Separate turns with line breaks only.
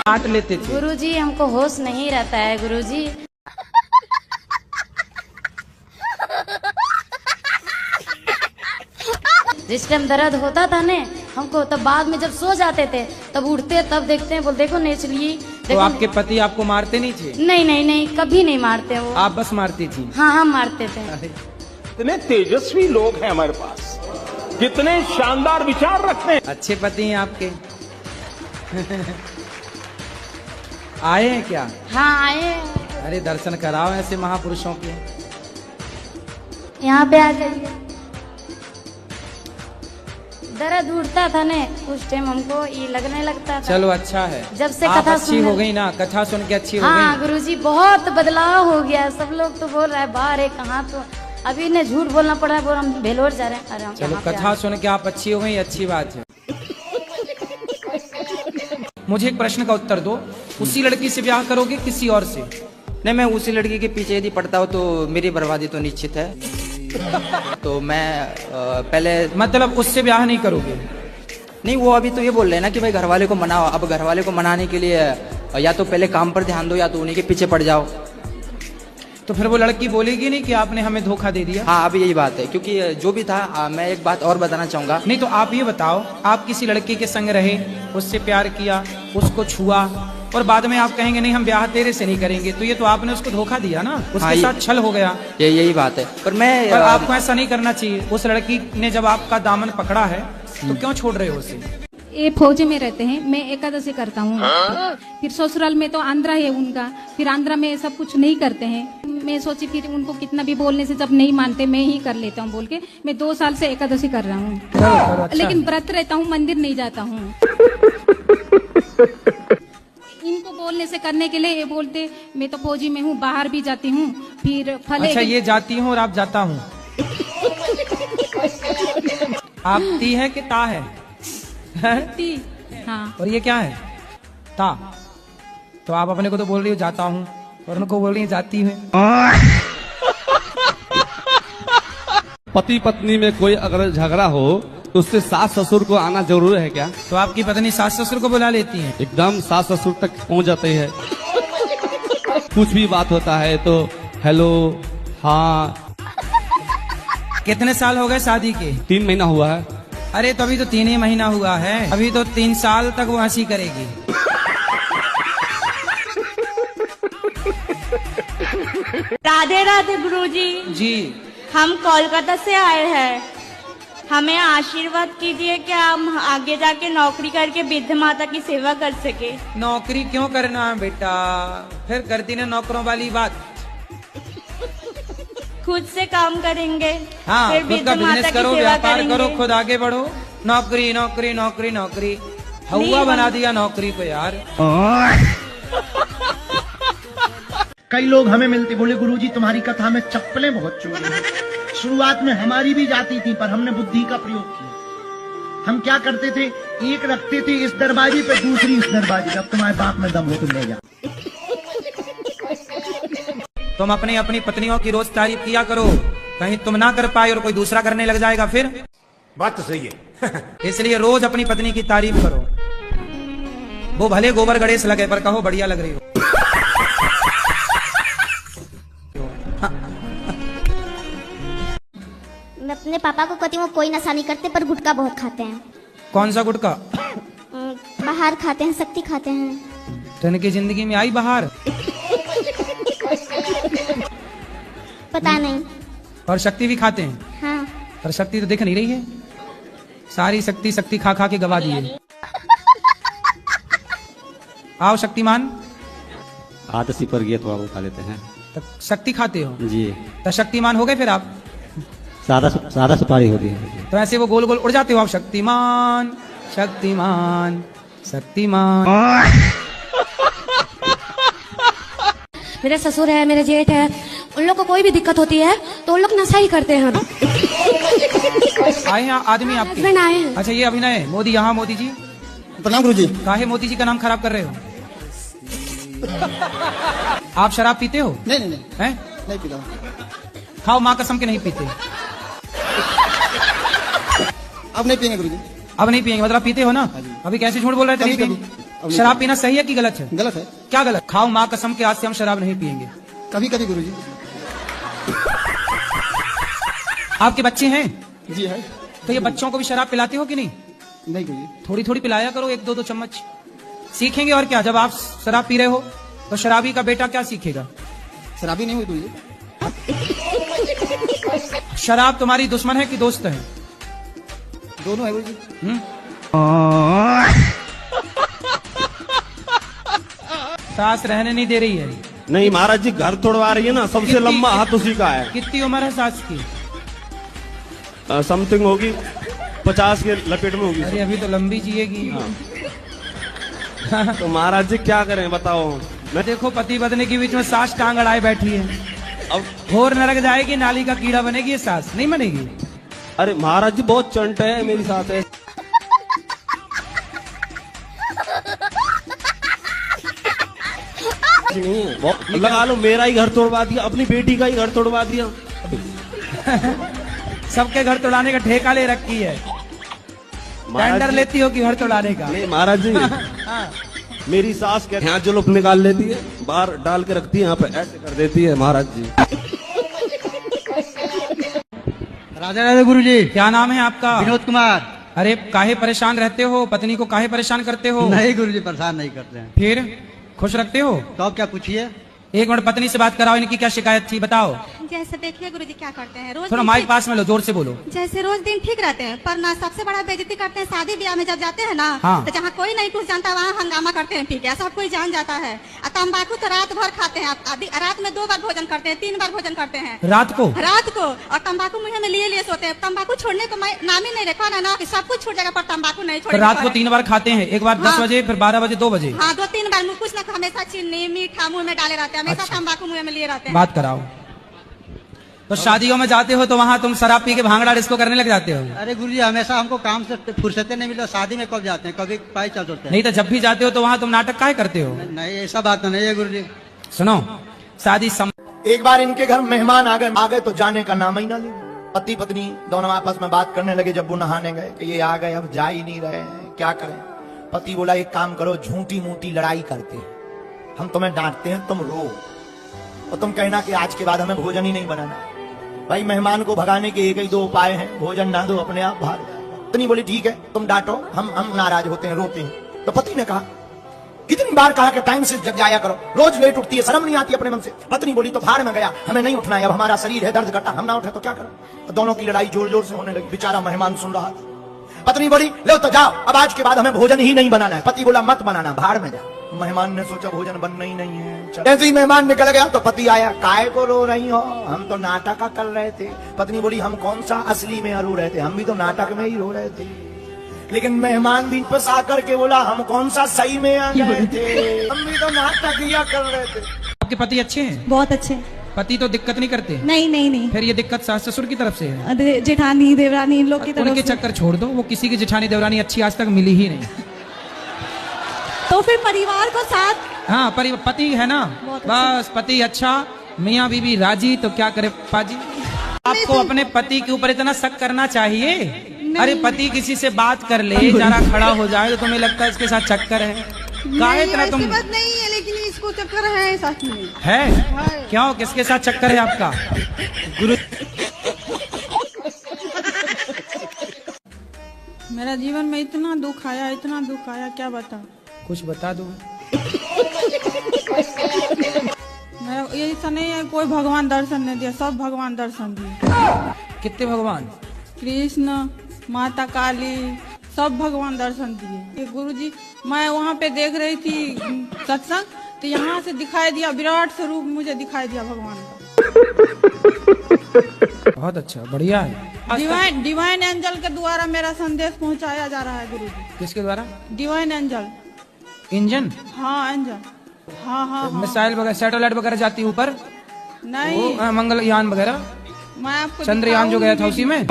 काट लेते थे।
गुरुजी हमको होश नहीं रहता है गुरुजी। जिस टाइम दर्द होता था ने हमको, तब बाद में जब सो जाते थे तब उठते तब देखते हैं, बोल देखो नहीं चलिए।
तो आपके पति आपको मारते नहीं थे?
नहीं नहीं नहीं, कभी नहीं मारते वो।
आप बस मारती थी?
हाँ हम मारते थे।
इतने तेजस्वी लोग हैं हमारे पास, कितने शानदार विचार रखते हैं।
अच्छे पति हैं आपके। आए हैं क्या?
हाँ आए।
अरे दर्शन कराओ ऐसे महापुरुषों के।
यहाँ पे आ जाइए। दर्द उठता था ने उस टाइम हमको ये लगने लगता था।
चलो अच्छा है,
जब से
आप
कथा
अच्छी हो गई ना, कथा सुन के अच्छी हो गई।
हाँ गुरुजी बहुत बदलाव हो गया। सब लोग तो बोल रहा है बाहर है कहाँ, तो अभी ने झूठ बोलना पड़ा है, बोल हम भेलोर जा रहे हैं। अरे
चलो कथा सुन के आप अच्छी हो गई, अच्छी बात है। मुझे एक प्रश्न का उत्तर दो, उसी लड़की से ब्याह करोगे किसी और से?
नहीं, मैं उसी लड़की के पीछे यदि पड़ता हूँ तो मेरी बर्बादी तो निश्चित है। तो मैं पहले
मतलब उससे ब्याह नहीं करोगे?
नहीं, वो अभी तो ये बोल रहे हैं ना कि भाई घर वाले को मनाओ। अब घर वाले को मनाने के लिए या तो पहले काम पर ध्यान दो या तो उन्हीं के पीछे पड़ जाओ।
तो फिर वो लड़की बोलेगी नहीं कि आपने हमें धोखा दे दिया?
हाँ, अब यही बात है, क्योंकि जो भी था मैं एक बात और बताना चाहूंगा।
नहीं तो आप ये बताओ, आप किसी लड़की के संग रहे, उससे प्यार किया, उसको छुआ और बाद में आप कहेंगे नहीं हम ब्याह तेरे से नहीं करेंगे, तो ये तो आपने उसको धोखा दिया ना, उसके
हाँ,
साथ छल हो गया।
यही बात है। पर
आपको ऐसा नहीं करना चाहिए। उस लड़की ने जब आपका दामन पकड़ा है तो क्यों छोड़ रहे हो उसे?
ये फौजी में रहते हैं, मैं एकादशी करता हूँ। फिर ससुराल में तो आंध्रा है उनका, फिर आंध्रा में सब कुछ नहीं करते हैं। मैं सोची फिर उनको कितना भी बोलने से जब नहीं मानते मैं ही कर लेता हूँ बोल के मैं 2 साल से एकादशी कर रहा हूँ।
अच्छा।
लेकिन व्रत रहता हूँ, मंदिर नहीं जाता हूँ। इनको बोलने से करने के लिए ये बोलते मैं तो फौजी में हूँ, बाहर भी जाती हूँ। फिर फले
अच्छा, ये जाती हूँ और आप जाता हूँ। आप ती है कि ता है?
हाँ।
और ये क्या है? ता। तो आप अपने को तो बोल रही हो जाता हूँ और उनको बोल रही है जाती हूँ।
पति पत्नी में कोई अगर झगड़ा हो तो उससे सास ससुर को आना जरूर है क्या?
तो आपकी पत्नी सास ससुर को बुला लेती है?
एकदम सास ससुर तक पहुंच जाते हैं। कुछ भी बात होता है तो हेलो, हाँ।
कितने साल हो गए शादी के?
3 महीना हुआ है।
अरे तो अभी तो 3 ही महीना हुआ है, अभी तो 3 साल तक वो हंसी करेगी।
राधे राधे गुरुजी।
जी।
हम कोलकाता से आए हैं, हमें आशीर्वाद कीजिए कि हम आगे जाके नौकरी करके वृद्ध माता की सेवा कर सके।
नौकरी क्यों करना है बेटा, फिर करती ना नौकरों वाली बात।
खुद से काम करेंगे,
हाँ,
फिर
खुद
वृद्ध
का
माता
बिजनेस
की
करो,
सेवा
व्यापार
करेंगे।
करो, खुद आगे बढ़ो। नौकरी नौकरी नौकरी नौकरी, हवा बना दिया नौकरी को यार।
कई लोग हमें मिलते, बोले गुरुजी तुम्हारी कथा में चप्पलें बहुत चोरी हैं। शुरुआत में हमारी भी जाती थी पर हमने बुद्धि का प्रयोग किया। हम क्या करते थे, एक रखते थे इस दरवाजे पे, दूसरी इस दरवाजे पे। अब तुम्हारे बाप में दम हो तुम ले जाओ।
तुम अपनी पत्नियों की रोज तारीफ किया करो, कहीं तुम ना कर पाए और कोई दूसरा करने लग जाएगा फिर।
बात तो सही है।
इसलिए रोज अपनी पत्नी की तारीफ करो। वो भले गोबर गणेश लगे पर कहो बढ़िया लग रही हो।
मैं अपने पापा को कहती हूँ कोई नशा नहीं करते पर गुटखा बहुत खाते हैं।
कौन सा गुटखा?
बाहर खाते हैं, शक्ति खाते हैं।
तो इनकी जिंदगी में आई बाहर?
पता नहीं।
और शक्ति भी खाते हैं?
हाँ।
पर शक्ति तो दिख नहीं रही है, सारी शक्ति खा खा के गवा दिए। आओ शक्तिमान।
आदसी पर गए थोड़ा बहुत खा लेते हैं।
तो शक्ति खाते हो
जी?
तो शक्तिमान हो गए फिर आप?
सादा सुपारी होती है
तो ऐसे वो गोल गोल उड़ जाते हो आप, शक्तिमान शक्तिमान शक्तिमान।
मेरे ससुर है, मेरे जेठ है, उन लोग को कोई भी दिक्कत होती है तो उन लोग नशा ही करते हैं।
आए हैं आदमी आपके?
हस्बैंड आए हैं।
अच्छा, ये अभिनय मोदी यहाँ। मोदी जी
प्रणाम गुरुजी।
काहे मोदी जी का नाम खराब कर रहे हो? आप शराब पीते हो?
नहीं नहीं नहीं,
हैं?
नहीं पीता।
खाओ, माँ कसम के नहीं पीते।
अब नहीं पियेंगे गुरुजी।
अब नहीं पियेंगे मतलब पीते हो ना? अभी कैसे झूठ बोल रहे थे?
कभी
नहीं
कभी।
शराब पीना सही है कि गलत है?
गलत है।
क्या गलत? खाओ माँ कसम के, आज से हम शराब नहीं पियेंगे।
कभी कभी गुरुजी।
आपके बच्चे हैं?
जी है।
तो ये बच्चों को भी शराब पिलाते हो कि नहीं?
नहीं गुरुजी।
थोड़ी थोड़ी पिलाया करो, 1-2 चम्मच सीखेंगे। और क्या, जब आप शराब पी रहे हो तो शराबी का बेटा क्या सीखेगा?
शराबी नहीं हुई गुरुजी।
शराब तुम्हारी दुश्मन है कि दोस्त है?
दोनों है गुरुजी।
सास रहने नहीं दे रही है।
नहीं महाराज जी, घर तोड़वा रही है ना, सबसे लंबा हाथ उसी का है।
कितनी उम्र है सास की?
समथिंग होगी 50 के लपेट में होगी।
अरे अभी तो लंबी जिएगी।
तो महाराज जी क्या करें बताओ।
मैं देखो पति पत्नी के बीच में सास टांग अड़ाए बैठी है।
अब
घोर नरक जाएगी, नाली का कीड़ा बनेगी, ये सास नहीं बनेगी।
अरे महाराज जी बहुत चंट है मेरी साथ है। नहीं है, लगा लो मेरा ही घर तोड़वा दिया, अपनी बेटी का ही घर तोड़वा दिया।
सबके घर तोड़ाने का ठेका ले रखी है। टेंडर लेती हो कि घर तोड़ाने का?
नहीं महाराज जी, मेरी सास क्या यहाँ जुलूफ निकाल लेती है, बाहर डाल के रखती है, यहाँ पे ऐसे कर देती है महाराज जी।
राधे राधे गुरुजी।
क्या नाम है आपका?
विनोद कुमार।
अरे काहे परेशान रहते हो? पत्नी को काहे परेशान करते हो?
नहीं गुरुजी, परेशान नहीं करते हैं।
फिर खुश रखते हो?
तो आप क्या पूछिए।
एक मिनट पत्नी से बात कराओ, इनकी क्या शिकायत थी बताओ।
जैसे देखिए गुरुजी क्या करते हैं रोज।
थोड़ा माइक पास में लो, जोर से बोलो।
जैसे रोज दिन ठीक रहते हैं, पर ना सबसे बड़ा बेइज्जती करते हैं शादी ब्याह में जब जाते हैं ना।
हाँ।
तो जहाँ कोई नहीं कुछ जानता वहाँ हंगामा करते हैं, ठीक है, सब कोई जान जाता है। और तम्बाकू तो रात भर खाते हैं, रात में 2 बार भोजन करते हैं, 3 बार भोजन करते हैं
रात को।
और तम्बाकू मुँह में लिए सोते हैं। तम्बाकू छोड़ने को नाम ही नहीं रखा ना कि सब कुछ छूट जाएगा, पर तम्बाकू नहीं छोड़ेगा।
रात को 3 बार खाते हैं, एक बार 10 बजे, फिर 12 बजे, 2 बजे।
हाँ 2-3 बार कुछ ना हमेशा चीनी मीठा मुँह में डाले रहते हैं, हमेशा तम्बाकू मुँह में लिए रहते हैं।
बात कराओ। तो शादियों में जाते हो तो वहाँ तुम शराब पी के भांगड़ा डिस्को करने लग जाते हो?
अरे गुरुजी, हमेशा हमको काम से फुर्सतें नहीं मिलती। शादी में कब जाते हैं, कभी पाई चल होते हैं।
नहीं तो जब भी जाते हो तो वहाँ तुम नाटक काहे करते हो?
नहीं ऐसा बात नहीं है गुरुजी।
सुनो, शादी
एक बार इनके घर मेहमान आ गए तो जाने का नाम ही ना ले। पति पत्नी दोनों आपस में बात करने लगे। जब वो नहाने गए कि ये आ गए, अब जा ही नहीं रहे हैं, क्या करें। पति बोला एक काम करो, झूठी मूठी लड़ाई करते हैं, हम तुम्हें डांटते हैं, तुम रो और तुम कहना कि आज के बाद हमें भोजन ही नहीं बनाना। भाई मेहमान को भगाने के एक ही 2 उपाय हैं, भोजन ना दो अपने आप भाग जाएगा। पत्नी बोली ठीक है तुम डांटो, हम नाराज होते हैं, रोते हैं। तो पति ने कहा कितनी बार कहा कि टाइम से जग जाया करो, रोज लेट उठती है, शर्म नहीं आती अपने मन से। पत्नी बोली तो भाड़ में गया, हमें नहीं उठना है, अब हमारा शरीर है दर्द करता, हम ना उठे तो क्या करें। तो दोनों की लड़ाई जोर जोर से होने लगी। बेचारा मेहमान सुन रहा था। पत्नी बोली लो तो जाओ, अब आज के बाद हमें भोजन ही नहीं बनाना है। पति बोला मत बनाना, भाड़ में जाओ। मेहमान ने सोचा भोजन बनना ही नहीं है। जैसे ही मेहमान निकल गया तो पति आया, काहे को रो रही हो, हम तो नाटक कर रहे थे। पत्नी बोली हम कौन सा असली में रो रहे थे, हम भी तो नाटक में ही रो रहे थे। लेकिन मेहमान भी बस आकर के बोला हम कौन सा सही में आ गए थे, हम भी तो नाटक ही कर रहे थे।
आपके पति अच्छे हैं?
बहुत अच्छे।
पति तो दिक्कत नहीं करते?
नहीं।
फिर ये दिक्कत सास ससुर की तरफ से है?
जेठानी देवरानी इन लोग की तरफ
उनके चक्कर छोड़ दो, वो किसी की जेठानी देवरानी अच्छी आज तक मिली ही नहीं।
तो फिर परिवार को साथ।
हाँ पति है ना, बस पति अच्छा, मियाँ बीबी राजी, तो क्या करे पाजी। आपको अपने पति के ऊपर इतना शक करना चाहिए? अरे पति किसी से बात कर ले, जरा खड़ा हो जाए तो तुम्हें लगता है इसके साथ चक्कर है? काहे इतना तुम?
बात नहीं है, लेकिन इसको चक्कर है साथ में।
है? क्यों, किसके साथ चक्कर है आपका? गुरु
मेरा जीवन में इतना दुख आया, क्या बता।
कुछ बता दो।
मेरा ऐसा नहीं है कोई भगवान दर्शन नहीं दिया, सब भगवान दर्शन दिए।
कितने भगवान?
कृष्ण, माता काली, सब भगवान दर्शन दिए। गुरुजी मैं वहाँ पे देख रही थी सत्संग, तो यहाँ से दिखाई दिया, विराट स्वरूप मुझे दिखाई दिया भगवान का।
बहुत अच्छा, बढ़िया है।
डिवाइन एंजल के द्वारा मेरा संदेश पहुँचाया जा रहा है गुरुजी।
किसके द्वारा?
Divine angel.
इंजन?
हाँ एंजल। हाँ।
मिसाइल वगैरह, सैटेलाइट वगैरह जाती ऊपर?
नहीं।
मंगलयान वगैरह,
मैं आपको
चंद्रयान जो गया था उसी में?